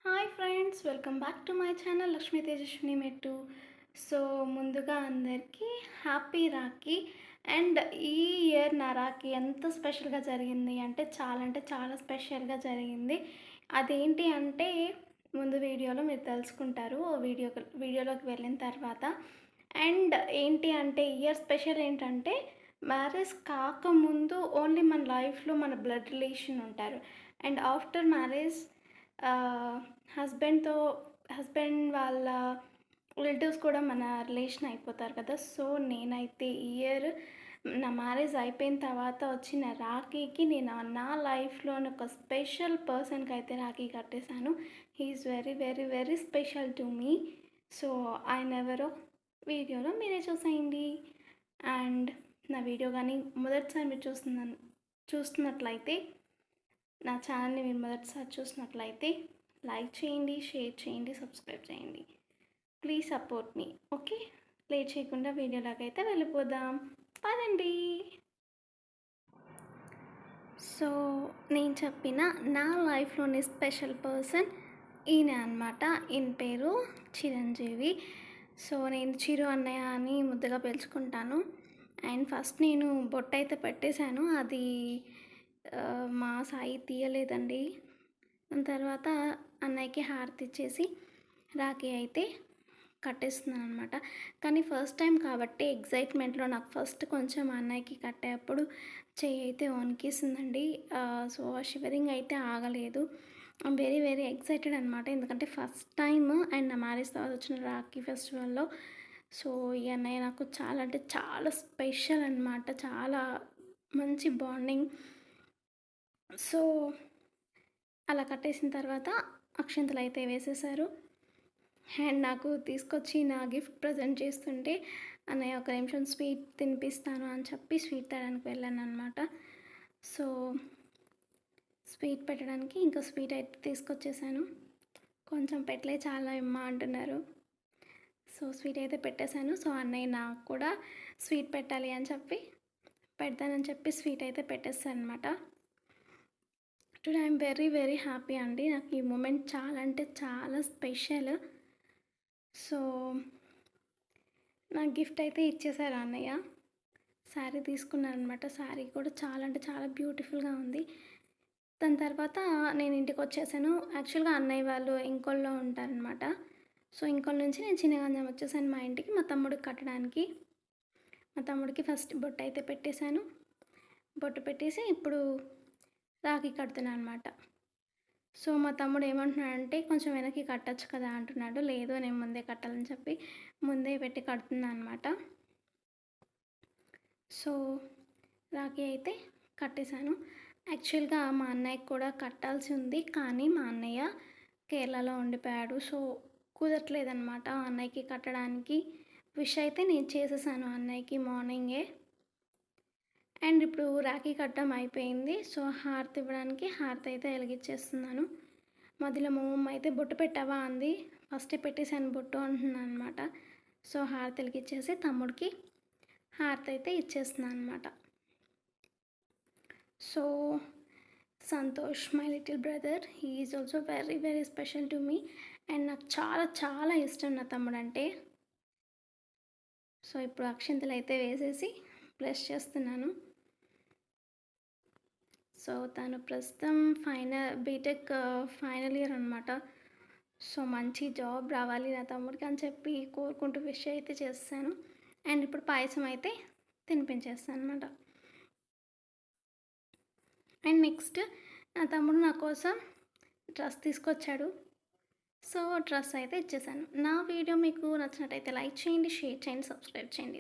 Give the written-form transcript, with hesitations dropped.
Hi friends, welcome back to my channel Lakshmi Tejaswini మెట్టు. So ముందుగా అందరికీ హ్యాపీ రాఖీ. అండ్ ఈ ఇయర్ నా రాఖీ ఎంత స్పెషల్గా జరిగింది అంటే చాలా స్పెషల్గా జరిగింది. అదేంటి అంటే ముందు వీడియోలో మీరు తెలుసుకుంటారు. వీడియోలోకి వెళ్ళిన తర్వాత. అండ్ ఏంటి అంటే ఇయర్ స్పెషల్ ఏంటంటే మ్యారేజ్ కాకముందు ఓన్లీ మన లైఫ్లో మన బ్లడ్ రిలేషన్ ఉంటారు. అండ్ ఆఫ్టర్ మ్యారేజ్ హస్బెండ్‌తో హస్బెండ్ వాళ్ళ రిలేటివ్స్ కూడా మన రిలేషన్ అయిపోతారు కదా! సో, నేనైతే ఈ ఇయర్ నా మ్యారేజ్ అయిపోయిన తర్వాత వచ్చిన రాఖీకి నేను నా లైఫ్‌లోని ఒక స్పెషల్ పర్సన్‌కి అయితే రాఖీ కట్టేశాను. He is very, very, very special to me. So, ఆయనెవరో వీడియోలో మీరే చూసేయండి. అండ్ నా వీడియో గానీ మొదటిసారి మీరు చూస్తున్నట్లయితే నా ఛానల్ని మీరు మొదటిసారి చూసినట్లయితే లైక్ చేయండి, షేర్ చేయండి, సబ్స్క్రైబ్ చేయండి. Please support me. Okay, late చేయకుండా వీడియోలోకి అయితే వెళ్ళిపోదాం. పదండి. సో నేను చెప్పిన నా లైఫ్లోని స్పెషల్ పర్సన్ ఈయన అనమాట. ఈయన పేరు చిరంజీవి. సో నేను చిరు అన్నయ్య అని ముద్దుగా పిలుచుకుంటాను. అండ్ ఫస్ట్ నేను బొట్టు అయితే పెట్టేశాను. అది మా సాయి తీయలేదండి. దాని తర్వాత అన్నయ్యకి హారతి ఇచ్చేసి రాఖీ అయితే కట్టేస్తున్నాను అనమాట. కానీ ఫస్ట్ టైం కాబట్టి ఎగ్జైట్మెంట్లో నాకు ఫస్ట్ కొంచెం అన్నయ్యకి కట్టేటప్పుడు చెయ్యి అయితే వణికేసిందండి. సో షివరింగ్ అయితే ఆగలేదు. ఐమ్ వెరీ, వెరీ ఎక్సైటెడ్ అనమాట. ఎందుకంటే ఫస్ట్ టైమ్ అండ్ నా మ్యారేజ్ తర్వాత వచ్చిన రాఖీ ఫెస్టివల్‌లో. సో ఈ అన్నయ్య నాకు చాలా అంటే చాలా స్పెషల్ అనమాట. చాలా మంచి బాండింగ్. సో అలా కట్టేసిన తర్వాత అక్షింతలు అయితే వేసేశారు. అండ్ నాకు తీసుకొచ్చి నా గిఫ్ట్ ప్రజెంట్ చేస్తుంటే అన్నయ్య ఒక నిమిషం స్వీట్ తినిపిస్తాను అని చెప్పి స్వీట్ తేడానికి వెళ్ళాను అనమాట. సో స్వీట్ పెట్టడానికి ఇంకా స్వీట్ అయితే తీసుకొచ్చేసాను. కొంచెం పెట్టలే చాలా ఇమ్మా అంటున్నారు. సో స్వీట్ అయితే పెట్టేశాను. సో అన్నయ్య నాకు కూడా స్వీట్ పెట్టాలి అని చెప్పి పెడతానని చెప్పి స్వీట్ అయితే పెట్టేస్తాను అనమాట. Today I'm very, very happy అండి. నాకు ఈ మూమెంట్ చాలా అంటే చాలా స్పెషల్. సో నాకు గిఫ్ట్ అయితే ఇచ్చేసారు అన్నయ్య. శారీ తీసుకున్నారనమాట. శారీ కూడా చాలా అంటే చాలా బ్యూటిఫుల్గా ఉంది. దాని తర్వాత నేను ఇంటికి వచ్చేసాను. యాక్చువల్గా అన్నయ్య వాళ్ళు ఇంకోల్లో ఉంటారనమాట. సో ఇంకోల్ నుంచి నేను చిన్నగంజాం వచ్చేసాను మా ఇంటికి మా తమ్ముడికి కట్టడానికి. మా తమ్ముడికి ఫస్ట్ బొట్టు అయితే పెట్టేశాను. బొట్టు పెట్టేసి ఇప్పుడు రాఖీ కడుతున్నా అనమాట. సో మా తమ్ముడు ఏమంటున్నాడంటే కొంచెం వెనక్కి కట్టచ్చు కదా అంటున్నాడు. లేదు నేను ముందే కట్టాలని చెప్పి ముందే పెట్టి కడుతున్నా అనమాట. సో రాఖీ అయితే కట్టేశాను. యాక్చువల్గా మా అన్నయ్యకి కూడా కట్టాల్సి ఉంది. కానీ మా అన్నయ్య కేరళలో ఉండిపోయాడు. సో కుదరట్లేదనమాట అన్నయ్యకి కట్టడానికి. విష్ అయితే నేను చేసేసాను అన్నయ్యకి మార్నింగే. అండ్ ఇప్పుడు రాఖీ కట్టడం అయిపోయింది. సో హారతి ఇవ్వడానికి హారతి అయితే వెలిగించేస్తున్నాను. మధ్యలో మా మమ్మ అయితే బొట్టు పెట్టావా అంది. ఫస్టే పెట్టేసాను బొట్టు అంటున్నాను అనమాట. సో హారతి వెలిగించేసి తమ్ముడికి హారతి అయితే ఇచ్చేస్తున్నాను అనమాట. So Santosh my little brother, he is also very, very special to me. And నాకు చాలా చాలా ఇష్టం నా తమ్ముడు అంటే. సో ఇప్పుడు అక్షింతలు అయితే వేసేసి బ్లెస్ చేస్తున్నాను. సో తను ప్రస్తుతం బీటెక్ ఫైనల్ ఇయర్ అనమాట. సో మంచి జాబ్ రావాలి నా తమ్ముడికి అని చెప్పి కోరుకుంటూ విష్ అయితే చేస్తాను. అండ్ ఇప్పుడు పాయసం అయితే తినిపించేస్తాను అనమాట. అండ్ నెక్స్ట్ నా తమ్ముడు నా కోసం డ్రెస్ తీసుకొచ్చాడు. సో డ్రెస్ అయితే ఇచ్చేసాను. నా వీడియో మీకు నచ్చినట్టయితే లైక్ చేయండి, షేర్ చేయండి, సబ్స్క్రైబ్ చేయండి.